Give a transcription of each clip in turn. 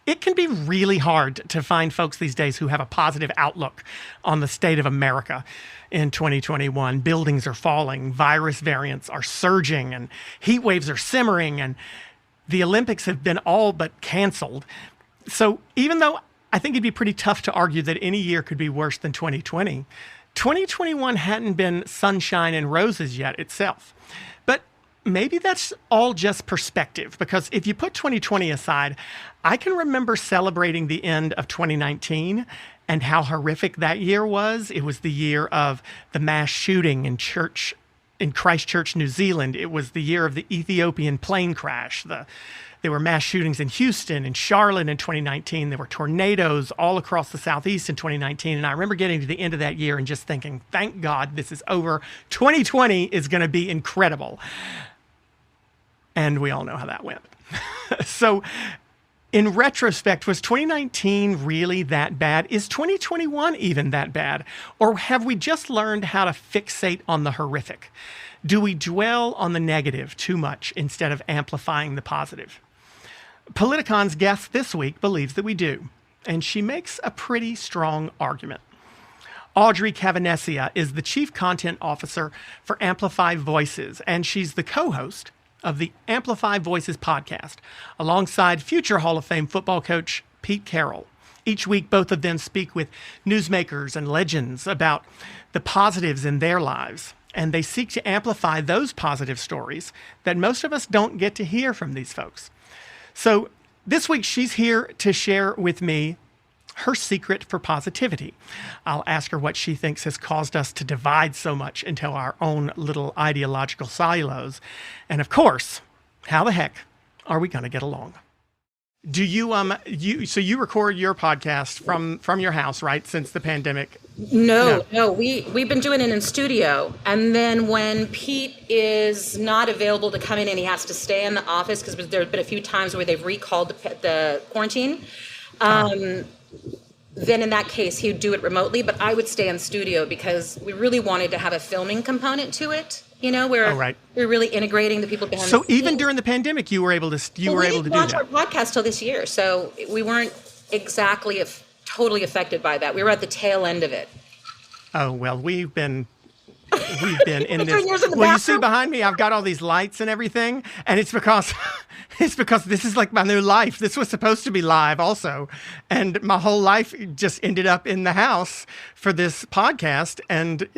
it can be really hard to find folks these days who have a positive outlook on the state of America in 2021. Buildings are falling, virus variants are surging, and heat waves are simmering, and the Olympics have been all but canceled. So even though I think it'd be pretty tough to argue that any year could be worse than 2020, 2021 hadn't been sunshine and roses yet itself. But maybe that's all just perspective, because if you put 2020 aside, I can remember celebrating the end of 2019 and how horrific that year was. It was the year of the mass shooting in Christchurch, New Zealand. It was the year of the Ethiopian plane crash. There were mass shootings in Houston and Charlotte in 2019. There were tornadoes all across the Southeast in 2019. And I remember getting to the end of that year and just thinking, thank God this is over. 2020 is going to be incredible. And we all know how that went. So in retrospect, was 2019 really that bad? Is 2021 even that bad? Or have we just learned how to fixate on the horrific? Do we dwell on the negative too much instead of amplifying the positive? Politicon's guest this week believes that we do, and she makes a pretty strong argument. Audrey Cavenecia is the Chief Content Officer for Amplify Voices, and she's the co-host of the Amplify Voices podcast, alongside future Hall of Fame football coach Pete Carroll. Each week, both of them speak with newsmakers and legends about the positives in their lives, and they seek to amplify those positive stories that most of us don't get to hear from these folks. So this week, she's here to share with me her secret for positivity. I'll ask her what she thinks has caused us to divide so much into our own little ideological silos. And of course, how the heck are we going to get along? Do you so you record your podcast from your house, right? Since the pandemic? No. We've been doing it in studio, and then when Pete is not available to come in and he has to stay in the office, because there's been a few times where they've recalled the quarantine. Then in that case, he would do it remotely, but I would stay in studio because we really wanted to have a filming component to it. You know, where we're really integrating the people behind the scenes. So even during the pandemic, you were able to do that. We didn't launch our podcast till this year, so we weren't exactly totally affected by that. We were at the tail end of it. Oh, well, we've been in this. Well, you see behind me, I've got all these lights and everything, and it's because this is like my new life. This was supposed to be live also, and my whole life just ended up in the house for this podcast, and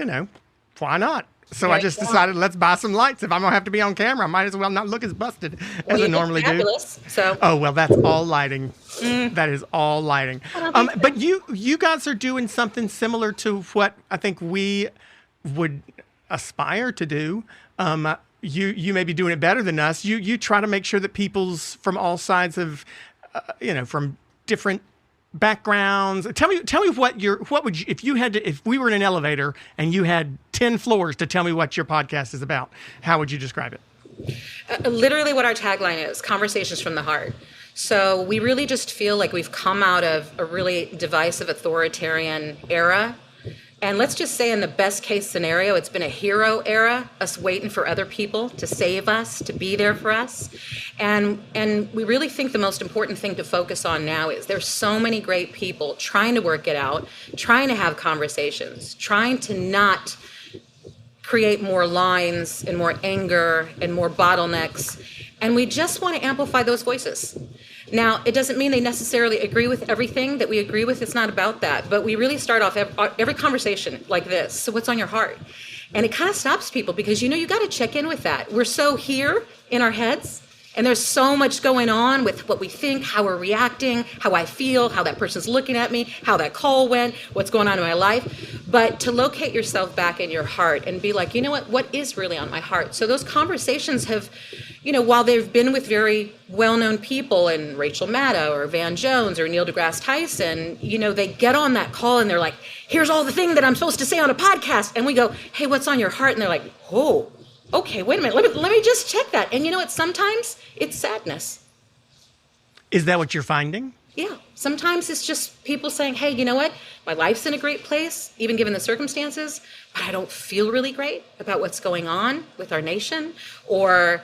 why not? So I just decided, let's buy some lights. If I'm going to have to be on camera, I might as well not look as busted as I normally do. So. Oh, well, that's all lighting. That is all lighting. But you guys are doing something similar to what I think we would aspire to do. You may be doing it better than us. You try to make sure that people's from all sides of, from different backgrounds. Tell me what would you, if we were in an elevator and you had 10 floors to tell me what your podcast is about, how would you describe it? Literally what our tagline is, conversations from the heart. So we really just feel like we've come out of a really divisive authoritarian era. And let's just say in the best case scenario, it's been a hero era, us waiting for other people to save us, to be there for us. And we really think the most important thing to focus on now is there's so many great people trying to work it out, trying to have conversations, trying to not create more lines and more anger and more bottlenecks. And we just want to amplify those voices. Now, it doesn't mean they necessarily agree with everything that we agree with. It's not about that. But we really start off every conversation like this. So what's on your heart? And it kind of stops people because, you got to check in with that. We're so here in our heads. And there's so much going on with what we think, how we're reacting, how I feel, how that person's looking at me, how that call went, what's going on in my life. But to locate yourself back in your heart and be like, what is really on my heart? So those conversations have, while they've been with very well-known people, and Rachel Maddow or Van Jones or Neil deGrasse Tyson, they get on that call and they're like, here's all the thing that I'm supposed to say on a podcast. And we go, hey, what's on your heart? And they're like, oh. Okay, wait a minute. Let me just check that. And you know what? Sometimes it's sadness. Is that what you're finding? Yeah. Sometimes it's just people saying, hey, you know what? My life's in a great place, even given the circumstances, but I don't feel really great about what's going on with our nation. Or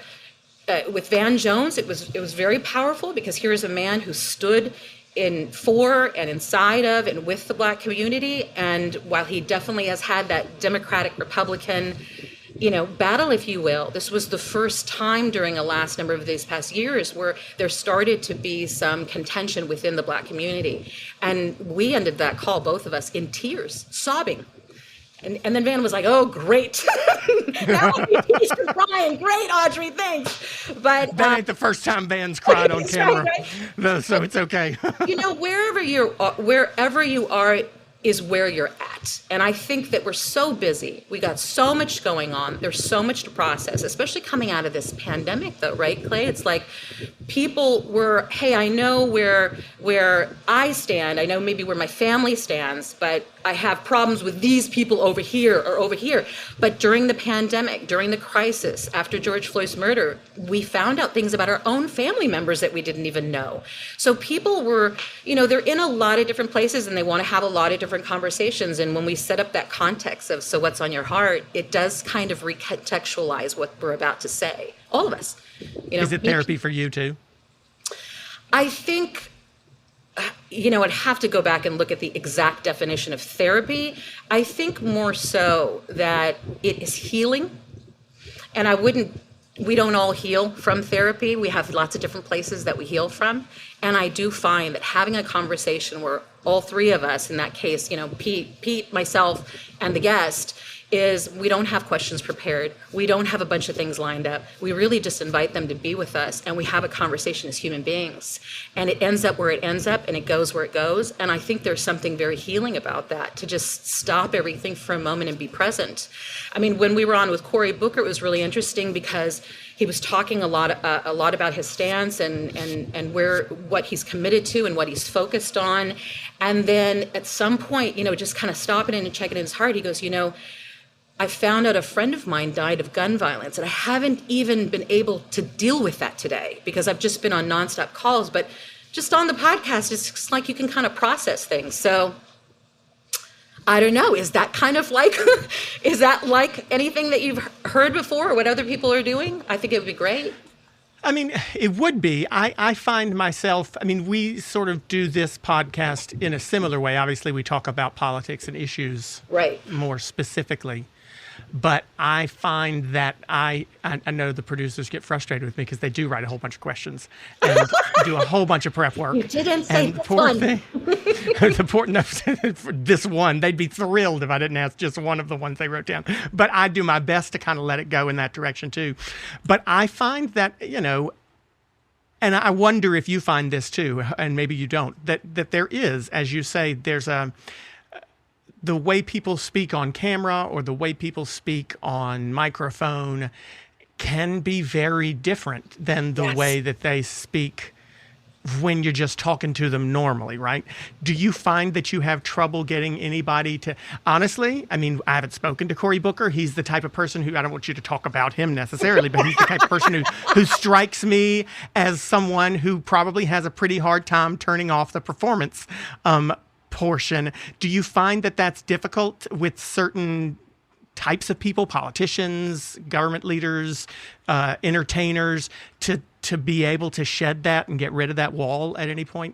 with Van Jones, it was very powerful because here is a man who stood for and inside of and with the Black community. And while he definitely has had that Democratic Republican, battle, if you will, this was the first time during the last number of these past years where there started to be some contention within the Black community. And we ended that call, both of us, in tears, sobbing. And then Van was like, "Oh, great. Now he's crying. Great, Audrey, thanks." But that ain't the first time Van's cried on camera, right? So it's okay. Wherever you are is where you're at. And I think that we're so busy. We got so much going on. There's so much to process, especially coming out of this pandemic, though, right, Clay? It's like people were, hey, I know where I stand. I know maybe where my family stands, but I have problems with these people over here or over here. But during the pandemic, during the crisis, after George Floyd's murder, we found out things about our own family members that we didn't even know. So people were, they're in a lot of different places and they want to have a lot of different conversations. And when we set up that context of, so what's on your heart, it does kind of recontextualize what we're about to say. All of us. Is it therapy for you too? I think, I'd have to go back and look at the exact definition of therapy. I think more so that it is healing. And we don't all heal from therapy. We have lots of different places that we heal from. And I do find that having a conversation where all three of us, in that case, Pete, myself, and the guest, is we don't have questions prepared. We don't have a bunch of things lined up. We really just invite them to be with us, and we have a conversation as human beings. And it ends up where it ends up, and it goes where it goes. And I think there's something very healing about that, to just stop everything for a moment and be present. I mean, when we were on with Cory Booker, it was really interesting because he was talking a lot about his stance and what he's committed to and what he's focused on. And then at some point, just kind of stopping in and checking in his heart, he goes, I found out a friend of mine died of gun violence, and I haven't even been able to deal with that today because I've just been on nonstop calls. But just on the podcast, it's just like you can kind of process things. So I don't know. Is that kind of like, is that like anything that you've heard before or what other people are doing? I think it would be great. I mean, it would be. I find myself, we sort of do this podcast in a similar way. Obviously, we talk about politics and issues more specifically. But I find that I know the producers get frustrated with me because they do write a whole bunch of questions and do a whole bunch of prep work. You didn't say this one. This one, they'd be thrilled if I didn't ask just one of the ones they wrote down. But I do my best to kind of let it go in that direction too. But I find that, and I wonder if you find this too, and maybe you don't, that there is, as you say, there's the way people speak on camera or the way people speak on microphone can be very different than the way that they speak when you're just talking to them normally, right? Do you find that you have trouble getting anybody to, honestly, I haven't spoken to Cory Booker. He's the type of person who, I don't want you to talk about him necessarily, but he's the type of person who strikes me as someone who probably has a pretty hard time turning off the performance portion. Do you find that that's difficult with certain types of people, politicians, government leaders, entertainers, to be able to shed that and get rid of that wall at any point?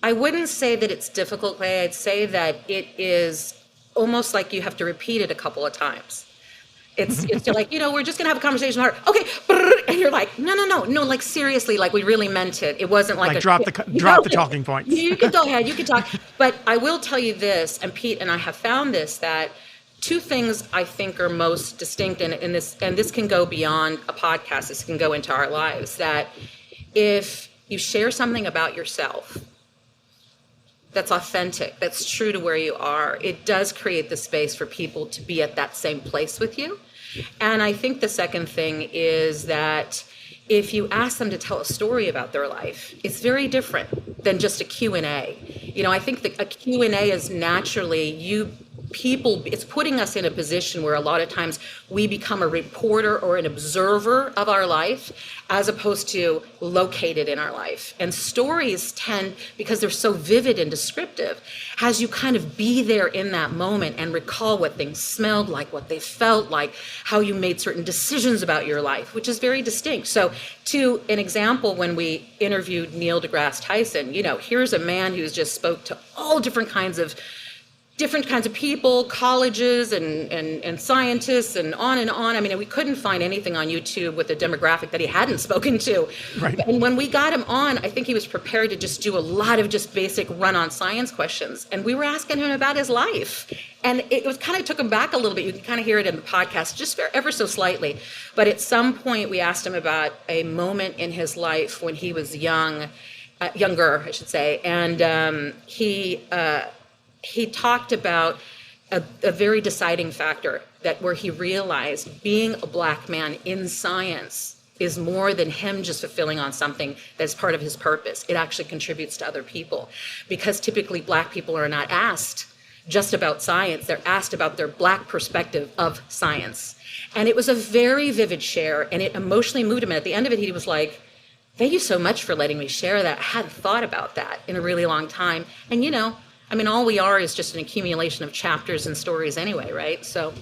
I wouldn't say that it's difficult, Clay. I'd say that it is almost like you have to repeat it a couple of times. It's like, we're just going to have a conversation. Okay. And you're like, no, like seriously, like we really meant it. It wasn't like drop the talking points. You can go ahead, you can talk. But I will tell you this, and Pete and I have found this, that two things I think are most distinct in this, and this can go beyond a podcast, this can go into our lives, that if you share something about yourself that's authentic, that's true to where you are, it does create the space for people to be at that same place with you. And I think the second thing is that if you ask them to tell a story about their life, it's very different than just a Q&A. I think that a Q&A is naturally you it's putting us in a position where a lot of times we become a reporter or an observer of our life as opposed to located in our life. And stories tend, because they're so vivid and descriptive, has you kind of be there in that moment and recall what things smelled like, what they felt like, how you made certain decisions about your life, which is very distinct. So to an example, when we interviewed Neil deGrasse Tyson, here's a man who's just spoke to all different kinds of people, colleges and scientists and on and on. I mean, we couldn't find anything on YouTube with a demographic that he hadn't spoken to. Right. And when we got him on, I think he was prepared to just do a lot of just basic run-on science questions. And we were asking him about his life. And it was kind of took him back a little bit. You can kind of hear it in the podcast, just ever so slightly. But at some point, we asked him about a moment in his life when he was younger, I should say. And he talked about a very deciding factor where he realized being a Black man in science is more than him just fulfilling on something that's part of his purpose. It actually contributes to other people, because typically Black people are not asked just about science. They're asked about their Black perspective of science. And it was a very vivid share, and it emotionally moved him. And at the end of it, he was like, "Thank you so much for letting me share that. I hadn't thought about that in a really long time." And all we are is just an accumulation of chapters and stories anyway, right? So,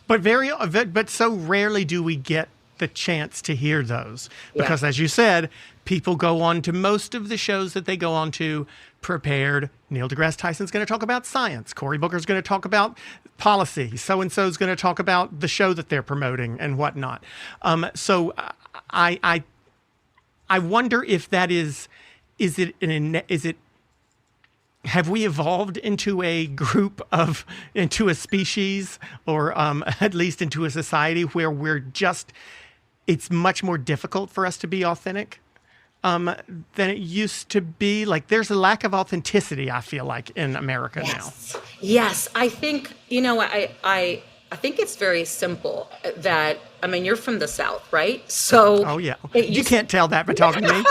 but so rarely do we get the chance to hear those, because as you said, people go on to most of the shows that they go on to prepared. Neil deGrasse Tyson's going to talk about science. Cory Booker's going to talk about policy. So-and-so is going to talk about the show that they're promoting and whatnot. So I wonder if that have we evolved into a into a species, or at least into a society where it's much more difficult for us to be authentic than it used to be? Like, there's a lack of authenticity, I feel like, in America now. Yes, I think, I think it's very simple that, you're from the South, right? So. Oh, yeah. You can't tell that by talking to me.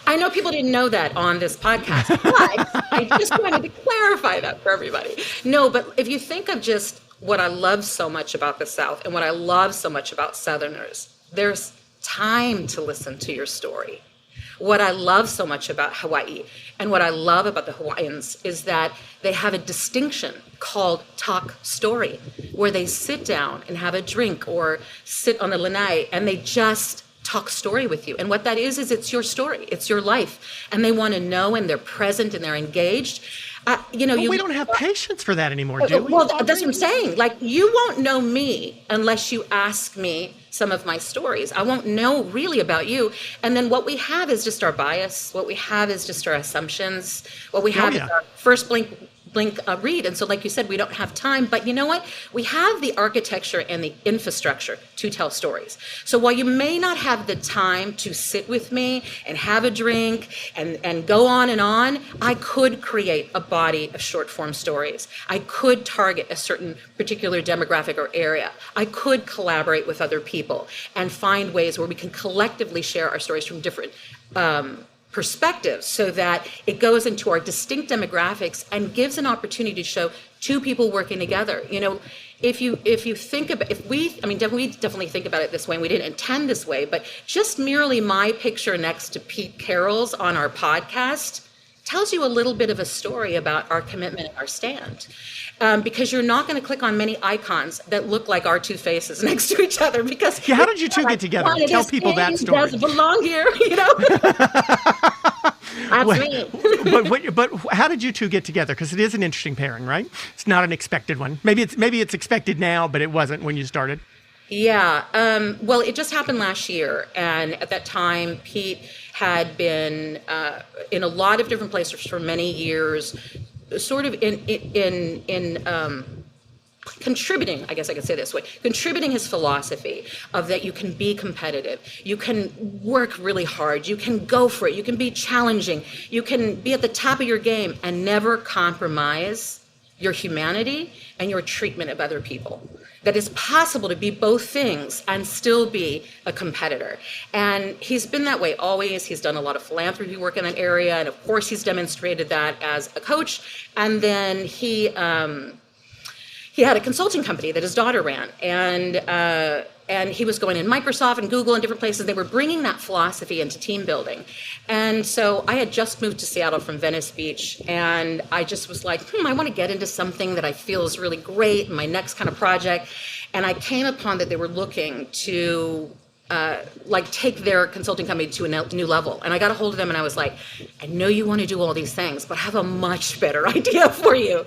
I know people didn't know that on this podcast, but I just wanted to clarify that for everybody. No, but if you think of just what I love so much about the South and what I love so much about Southerners, there's time to listen to your story. What I love so much about Hawaii and what I love about the Hawaiians is that they have a distinction called talk story, where they sit down and have a drink or sit on the lanai and they just talk story with you. And what that is it's your story, it's your life. And they want to know, and they're present and theyey're engaged. We don't have patience for that anymore, do we? Well, that's what I'm saying. Like, you won't know me unless you ask me some of my stories. I won't know really about you. And then what we have is just our bias. What we have is just our assumptions. What we have is our first blink read. And so, like you said, we don't have time. But you know what? We have the architecture and the infrastructure to tell stories. So while you may not have the time to sit with me and have a drink and go on, I could create a body of short form stories. I could target a certain particular demographic or area. I could collaborate with other people and find ways where we can collectively share our stories from different perspectives, so that it goes into our distinct demographics and gives an opportunity to show two people working together. If you think about, we definitely think about it this way, and we didn't intend this way, but just merely my picture next to Pete Carroll's on our podcast tells you a little bit of a story about our commitment and our stand. Because you're not going to click on many icons that look like our two faces next to each other. Because how did you two get together? Tell people that story. Doesn't belong here, That's me. But how did you two get together? Because it is an interesting pairing, right? It's not an expected one. Maybe it's expected now, but it wasn't when you started. Yeah. Well, it just happened last year, and at that time, Pete had been in a lot of different places for many years, sort of in contributing, I guess I could say this way, contributing his philosophy of that you can be competitive, you can work really hard, you can go for it, you can be challenging, you can be at the top of your game and never compromise your humanity and your treatment of other people. That it's possible to be both things and still be a competitor. And he's been that way always. He's done a lot of philanthropy work in that area. And of course, he's demonstrated that as a coach. And then he he had a consulting company that his daughter ran, and he was going in Microsoft and Google and different places. They were bringing that philosophy into team building. And so I had just moved to Seattle from Venice Beach, and I just was like, I want to get into something that I feel is really great in my next kind of project. And I came upon that they were looking to take their consulting company to a new level. And I got a hold of them and I was like, I know you want to do all these things, but I have a much better idea for you.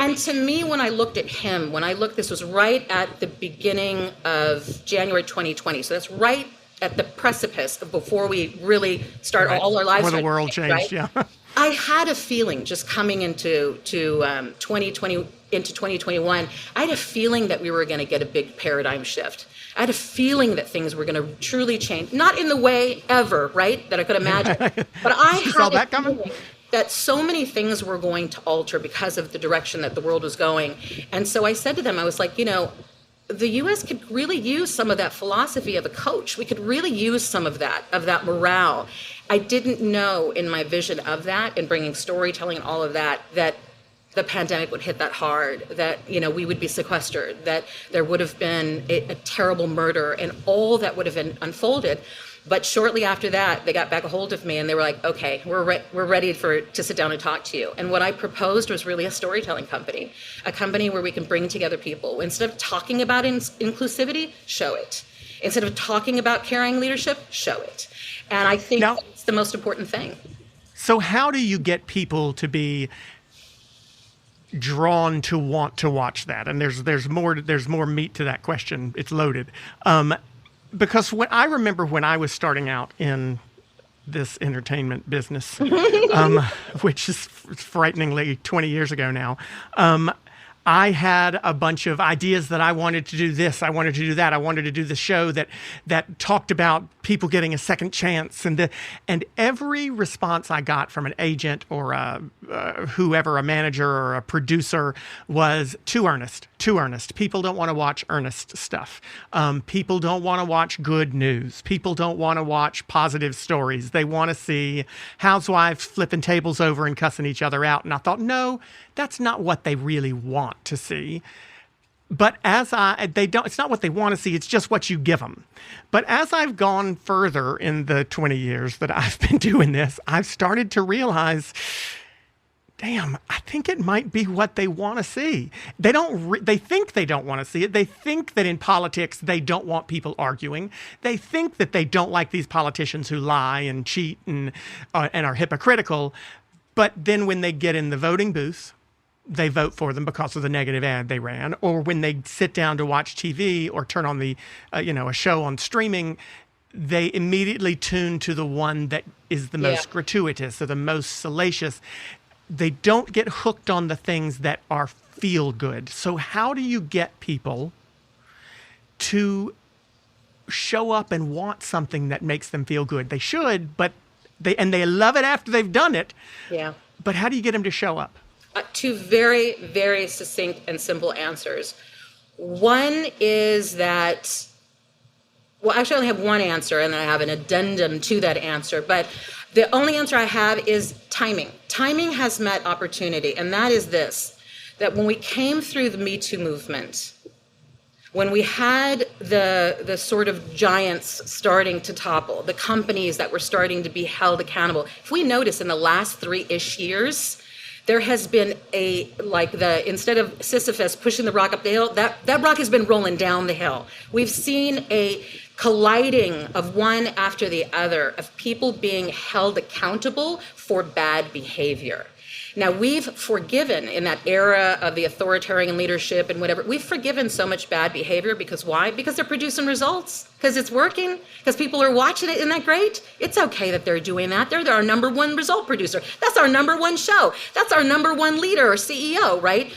And to me, when I looked at him, this was right at the beginning of January 2020. So that's right at the precipice of before we really start all our lives. Before the world changed, right? Yeah. I had a feeling just coming into 2020, into 2021, I had a feeling that we were going to get a big paradigm shift. I had a feeling that things were going to truly change, not in the way ever, right, that I could imagine, but I had a feeling that so many things were going to alter because of the direction that the world was going. And so I said to them, I was like, the U.S. could really use some of that philosophy of a coach. We could really use some of that morale. I didn't know in my vision of that and bringing storytelling and all of that, that the pandemic would hit that hard, that, we would be sequestered, that there would have been a terrible murder and all that would have been unfolded. But shortly after that, they got back a hold of me and they were like, okay, we're ready to sit down and talk to you. And what I proposed was really a storytelling company, a company where we can bring together people. Instead of talking about inclusivity, show it. Instead of talking about caring leadership, show it. And I think that's the most important thing. So how do you get people to be drawn to want to watch that? And there's more meat to that question. It's loaded. Because I remember when I was starting out in this entertainment business, which is frighteningly 20 years ago now, I had a bunch of ideas that I wanted to do this, I wanted to do that, I wanted to do the show that talked about people getting a second chance, and every response I got from an agent or whoever, a manager or a producer, was too earnest. People don't want to watch earnest stuff. People don't want to watch good news. People don't want to watch positive stories. They want to see housewives flipping tables over and cussing each other out. And I thought, no, that's not what they really want to see. But it's not what they want to see. It's just what you give them. But as I've gone further in the 20 years that I've been doing this, I've started to realize, damn, I think it might be what they want to see. They think they don't want to see it. They think that in politics, they don't want people arguing. They think that they don't like these politicians who lie and cheat and are hypocritical. But then when they get in the voting booth, they vote for them because of the negative ad they ran. Or when they sit down to watch TV or turn on a show on streaming, they immediately tune to the one that is the most gratuitous or the most salacious. They don't get hooked on the things that are feel good. So how do you get people to show up and want something that makes them feel good? They should, but they love it after they've done it. Yeah. But how do you get them to show up? Two very, very succinct and simple answers. One is that, well, actually I only have one answer and then I have an addendum to that answer, but the only answer I have is timing. Timing has met opportunity, and that is this, that when we came through the Me Too movement, when we had the sort of giants starting to topple, the companies that were starting to be held accountable, if we notice in the last 3-ish years, there has been instead of Sisyphus pushing the rock up the hill, that rock has been rolling down the hill. We've seen a colliding of one after the other of people being held accountable for bad behavior. Now, we've forgiven in that era of the authoritarian leadership and whatever, we've forgiven so much bad behavior because why? Because they're producing results, because it's working, because people are watching it. Isn't that great? It's okay that they're doing that. They're our number one result producer. That's our number one show. That's our number one leader or CEO, right?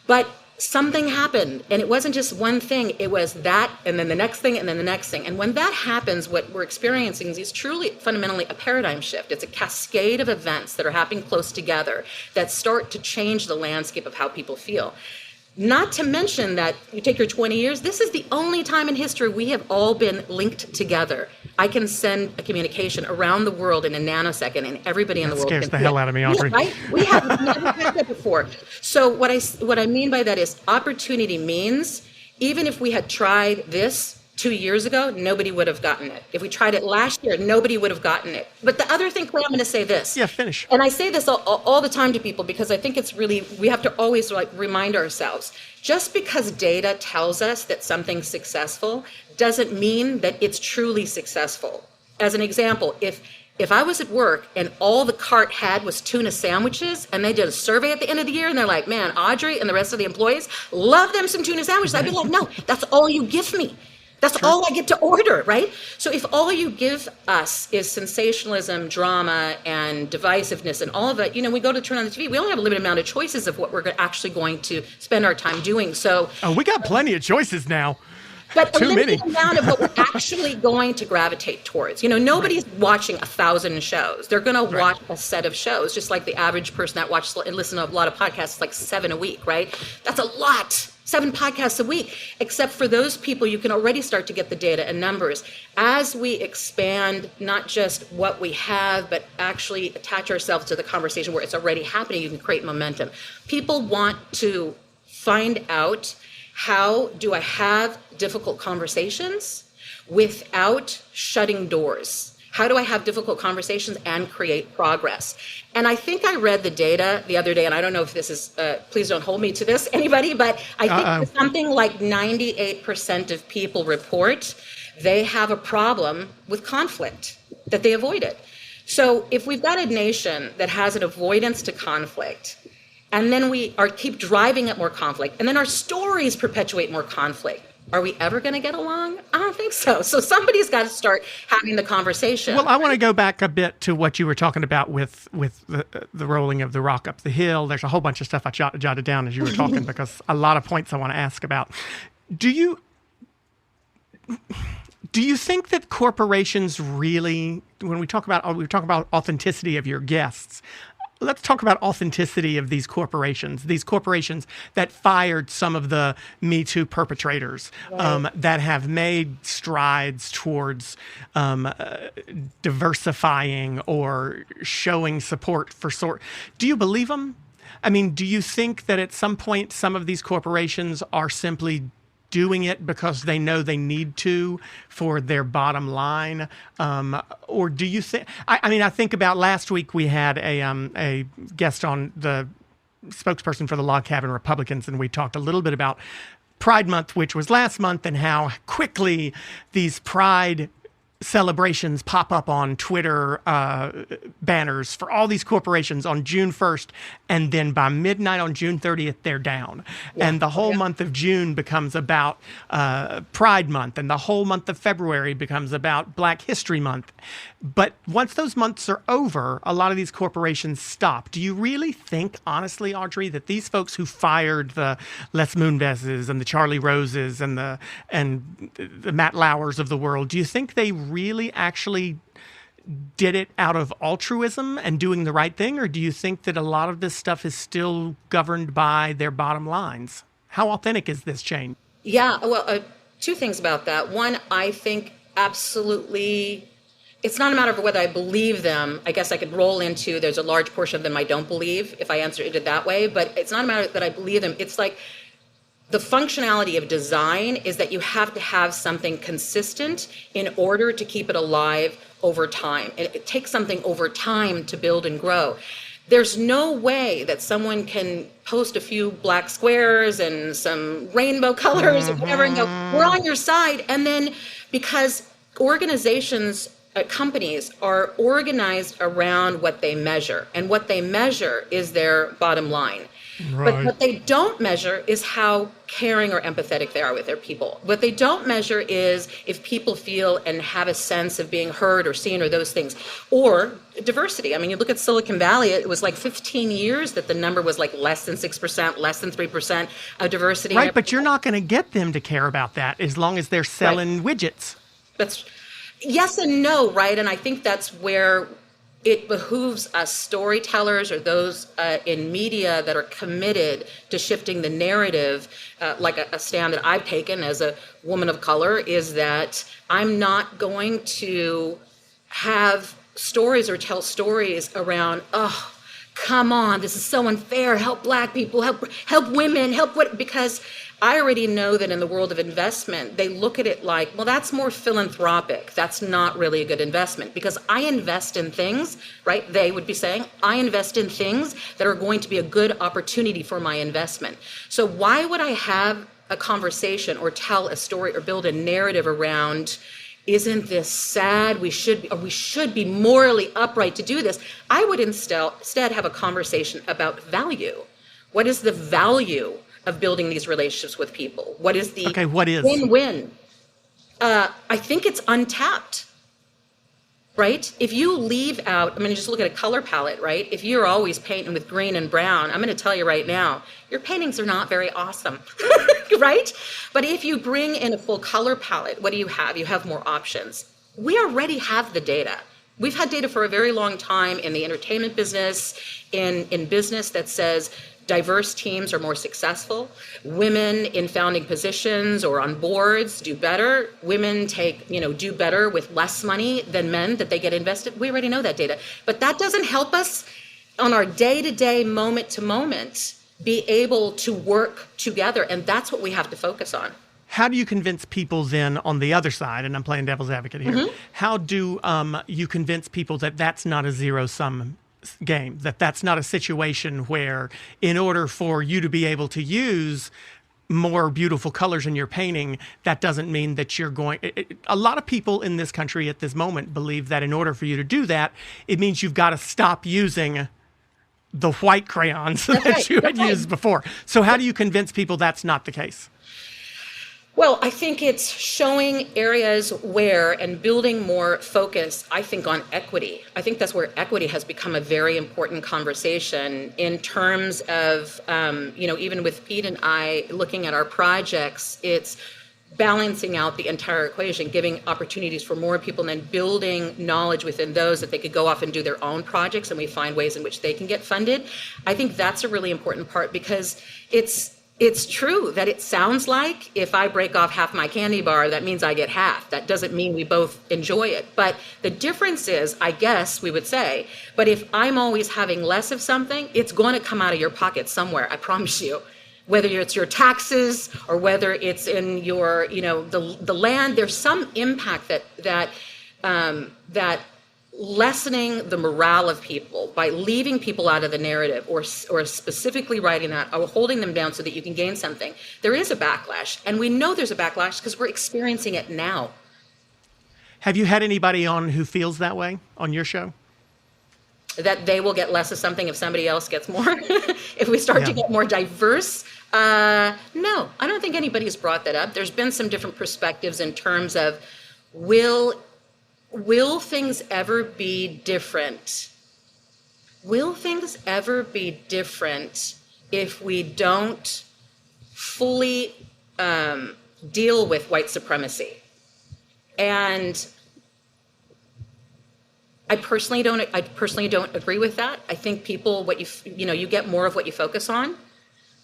But something happened, and it wasn't just one thing. It was that, and then the next thing, and then the next thing. And when that happens, what we're experiencing is truly fundamentally a paradigm shift. It's a cascade of events that are happening close together that start to change the landscape of how people feel. Not to mention that you take your 20 years, this is the only time in history we have all been linked together. I can send a communication around the world in a nanosecond, and everybody in the world can scares the hell out of me, Audrey. Yeah, right? We have never had that before. So what I mean by that is opportunity means even if we had tried this 2 years ago, nobody would have gotten it. If we tried it last year, nobody would have gotten it. But the other thing, Clay, I'm going to say this. Yeah, finish. And I say this all the time to people because I think it's really, we have to always remind ourselves, just because data tells us that something's successful doesn't mean that it's truly successful. As an example, if I was at work and all the cart had was tuna sandwiches and they did a survey at the end of the year and they're like, man, Audrey and the rest of the employees love them some tuna sandwiches, I'd be like, no, that's all you give me. That's all I get to order, right? So if all you give us is sensationalism, drama, and divisiveness and all of it, we go to turn on the TV, we only have a limited amount of choices of what we're actually going to spend our time doing. So we got plenty of choices now. But Too a limited many. amount of what we're actually going to gravitate towards. Nobody's watching 1,000 shows. They're going to watch a set of shows, just like the average person that watches and listens to a lot of podcasts, like 7 a week, right? That's a lot. 7 podcasts a week, except for those people, you can already start to get the data and numbers. As we expand not just what we have, but actually attach ourselves to the conversation where it's already happening, you can create momentum. People want to find out, how do I have difficult conversations without shutting doors? How do I have difficult conversations and create progress? And I think I read the data the other day, and I don't know if this is, please don't hold me to this, anybody, but I think something like 98% of people report they have a problem with conflict, that they avoid it. So if we've got a nation that has an avoidance to conflict, and then we keep driving up more conflict, and then our stories perpetuate more conflict, are we ever going to get along? I don't think so. So somebody's got to start having the conversation. Well, I want to go back a bit to what you were talking about with the rolling of the rock up the hill. There's a whole bunch of stuff I jotted down as you were talking because a lot of points I want to ask about. Do you think that corporations really, when we talk about authenticity of your guests, let's talk about authenticity of these corporations that fired some of the Me Too perpetrators, that have made strides towards diversifying or showing support for Do you believe them? I mean, do you think that at some point some of these corporations are simply doing it because they know they need to for their bottom line? Or do you think, I think about last week we had a guest on, the spokesperson for the Log Cabin Republicans, and we talked a little bit about Pride Month, which was last month, and how quickly these Pride celebrations pop up on Twitter banners for all these corporations on June 1st, and then by midnight on June 30th, they're down. Yeah. And the whole month of June becomes about Pride Month, and the whole month of February becomes about Black History Month. But once those months are over, a lot of these corporations stop. Do you really think, honestly, Audrey, that these folks who fired the Les Moonveses and the Charlie Roses and the Matt Lauers of the world, do you think they really actually did it out of altruism and doing the right thing? Or do you think that a lot of this stuff is still governed by their bottom lines? How authentic is this change? Yeah, well, 2 things about that. One, I think absolutely, it's not a matter of whether I believe them. I guess I could roll into, there's a large portion of them I don't believe if I answered it that way, but it's not a matter that I believe them. It's like, the functionality of design is that you have to have something consistent in order to keep it alive over time. It takes something over time to build and grow. There's no way that someone can post a few black squares and some rainbow colors or whatever and go, we're on your side. And then because organizations, companies are organized around what they measure, and what they measure is their bottom line. Right. But what they don't measure is how caring or empathetic they are with their people. What they don't measure is if people feel and have a sense of being heard or seen or those things. Or diversity. I mean, you look at Silicon Valley, it was like 15 years that the number was like less than 6%, less than 3% of diversity. Right, but you're not going to get them to care about that as long as they're selling widgets. That's yes and no, right? And I think that's where it behooves us storytellers or those in media that are committed to shifting the narrative, like a stand that I've taken as a woman of color, is that I'm not going to have stories or tell stories around, oh, come on, this is so unfair, help Black people, help women, help what, because I already know that in the world of investment, they look at it like, well, that's more philanthropic. That's not really a good investment because I invest in things, right? They would be saying, I invest in things that are going to be a good opportunity for my investment. So why would I have a conversation or tell a story or build a narrative around, isn't this sad? We should be morally upright to do this. I would instead have a conversation about value. What is the value of building these relationships with people? What is the win-win? I think it's untapped, right? If you leave out, I mean, just look at a color palette, right? If you're always painting with green and brown, I'm going to tell you right now, your paintings are not very awesome, right? But if you bring in a full color palette, what do you have? You have more options. We already have the data. We've had data for a very long time in the entertainment business, in business that says diverse teams are more successful. Women in founding positions or on boards do better. Women do better with less money than men that they get invested. We already know that data. But that doesn't help us on our day-to-day, moment-to-moment, be able to work together. And that's what we have to focus on. How do you convince people then on the other side, and I'm playing devil's advocate here, how do you convince people that that's not a zero-sum game, that that's not a situation where in order for you to be able to use more beautiful colors in your painting, that doesn't mean that you're going... A lot of people in this country at this moment believe that in order for you to do that, it means you've got to stop using the white crayons that you had used before. So how do you convince people that's not the case? Well, I think it's showing areas where and building more focus, I think, on equity. I think that's where equity has become a very important conversation in terms of, even with Pete and I looking at our projects, it's balancing out the entire equation, giving opportunities for more people and then building knowledge within those that they could go off and do their own projects and we find ways in which they can get funded. I think that's a really important part because it's true that it sounds like if I break off half my candy bar, that means I get half. That doesn't mean we both enjoy it. But the difference is, I guess we would say, but if I'm always having less of something, it's going to come out of your pocket somewhere, I promise you. Whether it's your taxes or whether it's in your, the land, there's some impact that lessening the morale of people by leaving people out of the narrative or specifically writing that or holding them down so that you can gain something. There is a backlash, and we know there's a backlash because we're experiencing it now. Have you had anybody on who feels that way on your show? That they will get less of something if somebody else gets more? If we start to get more diverse? No, I don't think anybody's brought that up. There's been some different perspectives in terms of will things ever be different? Will things ever be different if we don't fully deal with white supremacy? And I personally don't agree with that. I think people, you get more of what you focus on.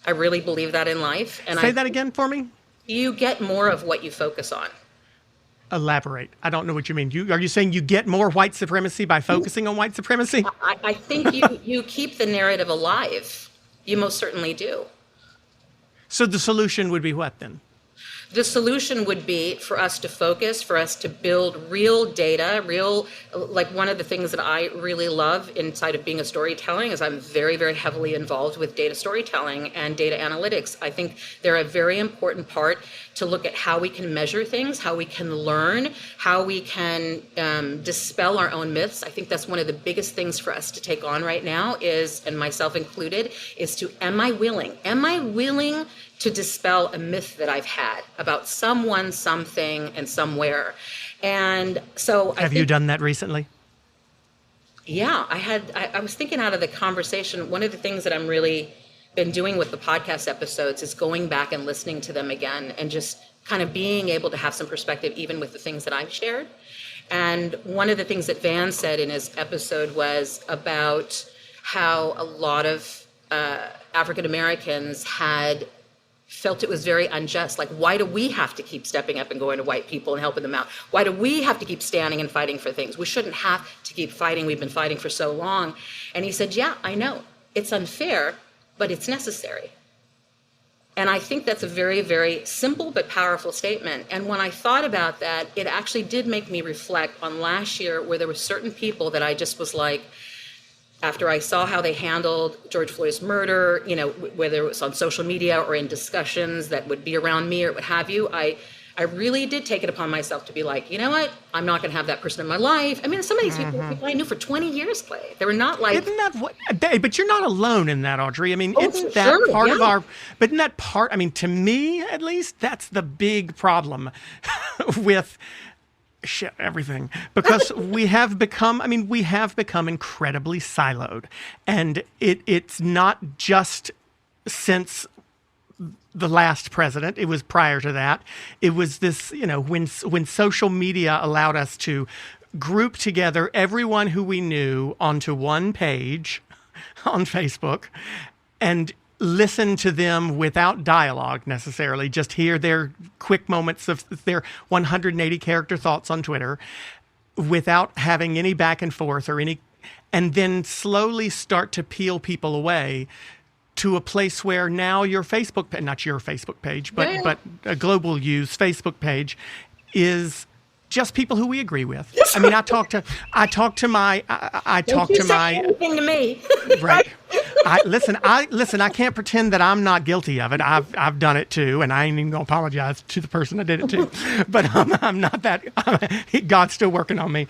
I really believe that in life. And Say that again for me. You get more of what you focus on. Elaborate. I don't know what you mean. Are you saying you get more white supremacy by focusing on white supremacy? I think you keep the narrative alive. You most certainly do. So the solution would be what then? The solution would be for us to focus, for us to build real data, like one of the things that I really love inside of being a storytelling is I'm very, very heavily involved with data storytelling and data analytics. I think they're a very important part to look at how we can measure things, how we can learn, how we can dispel our own myths. I think that's one of the biggest things for us to take on right now is, and myself included, is to, am I willing to dispel a myth that I've had about someone, something, and somewhere. And so Have you done that recently? Yeah, I was thinking out of the conversation, one of the things that I'm really been doing with the podcast episodes is going back and listening to them again and just kind of being able to have some perspective even with the things that I've shared. And one of the things that Van said in his episode was about how a lot of African Americans had felt it was very unjust. Like, why do we have to keep stepping up and going to white people and helping them out? Why do we have to keep standing and fighting for things? We shouldn't have to keep fighting. We've been fighting for so long. And he said, yeah, I know. It's unfair, but it's necessary. And I think that's a very, very simple but powerful statement. And when I thought about that, it actually did make me reflect on last year where there were certain people that I just was like, after I saw how they handled George Floyd's murder, you know, whether it was on social media or in discussions that would be around me or what have you, I really did take it upon myself to be like, you know what, I'm not going to have that person in my life. I mean, some of these people I knew for 20 years, Clay. They were not like... Isn't that what... But you're not alone in that, Audrey. I mean, isn't that part, I mean, to me, at least, that's the big problem with... everything, because we have become incredibly siloed, and it's not just since the last president. It was prior to that. It was this, you know, when social media allowed us to group together everyone who we knew onto one page on Facebook and listen to them without dialogue necessarily, just hear their quick moments of their 180 character thoughts on Twitter without having any back and forth or any, and then slowly start to peel people away to a place where now your Facebook, not your Facebook page, but a global use Facebook page is just people who we agree with. I mean, I talk to my anything to me. Right. I can't pretend that I'm not guilty of it. I've done it too, and I ain't even gonna apologize to the person I did it to. But I'm not that. God's still working on me.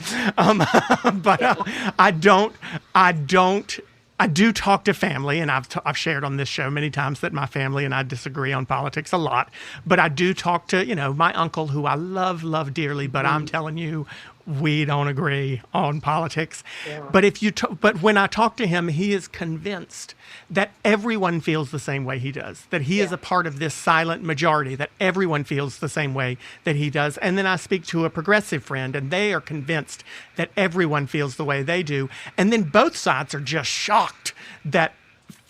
I do talk to family, and I've shared on this show many times that my family and I disagree on politics a lot. But I do talk to, you know, my uncle, who I love dearly. But I'm telling you, we don't agree on politics. Yeah. But when I talk to him, he is convinced that everyone feels the same way he does, that he is a part of this silent majority, that everyone feels the same way that he does. And then I speak to a progressive friend, and they are convinced that everyone feels the way they do. And then both sides are just shocked that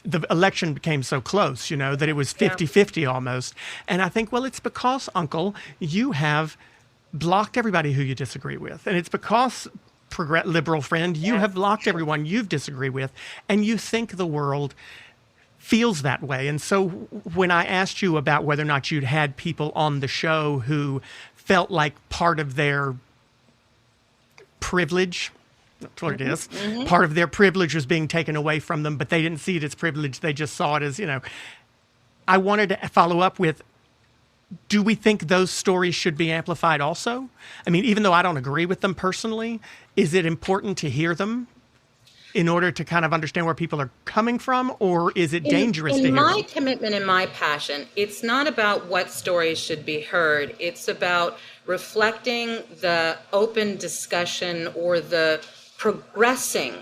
the election became so close, you know, that it was 50-50 almost. And I think, well, it's because, Uncle, you have blocked everybody who you disagree with. And it's because, liberal friend, you have blocked everyone you disagree with, and you think the world feels that way. And so when I asked you about whether or not you'd had people on the show who felt like part of their privilege, that's what it is, part of their privilege was being taken away from them, but they didn't see it as privilege, they just saw it as, you know, I wanted to follow up with, do we think those stories should be amplified also? I mean, even though I don't agree with them personally, is it important to hear them in order to kind of understand where people are coming from, or is it dangerous to hear them? In my commitment and my passion, it's not about what stories should be heard. It's about reflecting the open discussion or the progressing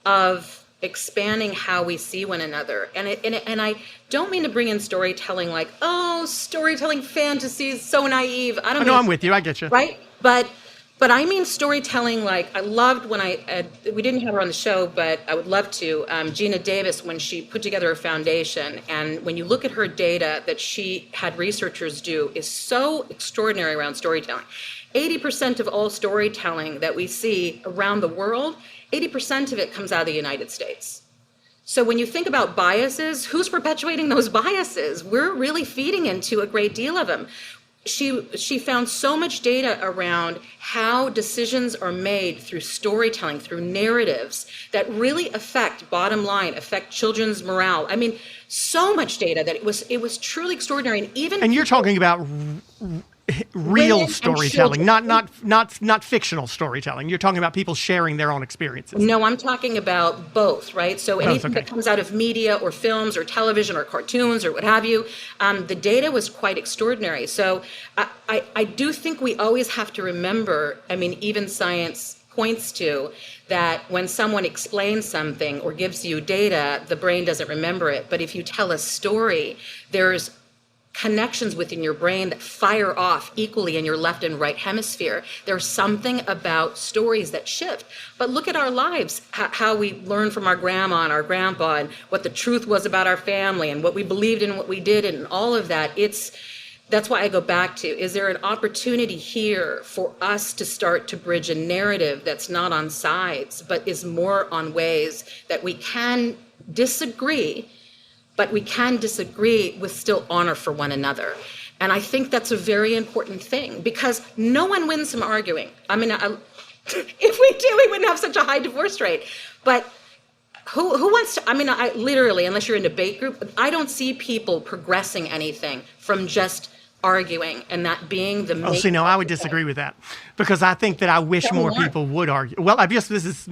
of expanding how we see one another. And I don't mean to bring in storytelling like, oh, storytelling fantasy is so naive. No, I'm with you. I get you. Right? But I mean storytelling like, I loved when we didn't have her on the show, but I would love to, Gina Davis, when she put together a foundation, and when you look at her data that she had researchers do is so extraordinary around storytelling. 80% of all storytelling that we see around the world, 80% of it comes out of the United States. So when you think about biases, who's perpetuating those biases? We're really feeding into a great deal of them. She found so much data around how decisions are made through storytelling, through narratives that really affect, bottom line, affect children's morale. I mean, so much data that it was truly extraordinary. And you're talking about real storytelling, not fictional storytelling. You're talking about people sharing their own experiences. No, I'm talking about both, right? So anything that comes out of media or films or television or cartoons or what have you, the data was quite extraordinary. So I do think we always have to remember, I mean, even science points to that when someone explains something or gives you data, the brain doesn't remember it. But if you tell a story, there's connections within your brain that fire off equally in your left and right hemisphere. There's something about stories that shift. But look at our lives, how we learn from our grandma and our grandpa, and what the truth was about our family, and what we believed in, what we did, and all of that. That's why I go back to, is there an opportunity here for us to start to bridge a narrative that's not on sides, but is more on ways that we can disagree, but we can disagree with still honor for one another. And I think that's a very important thing, because no one wins from arguing. I mean, if we did, we wouldn't have such a high divorce rate. But who wants to, I mean, I literally, unless you're in a debate group, I don't see people progressing anything from just arguing, and that being the main. Oh, see, no, I would disagree with that, because I think that I wish more people would argue. Well, I guess this is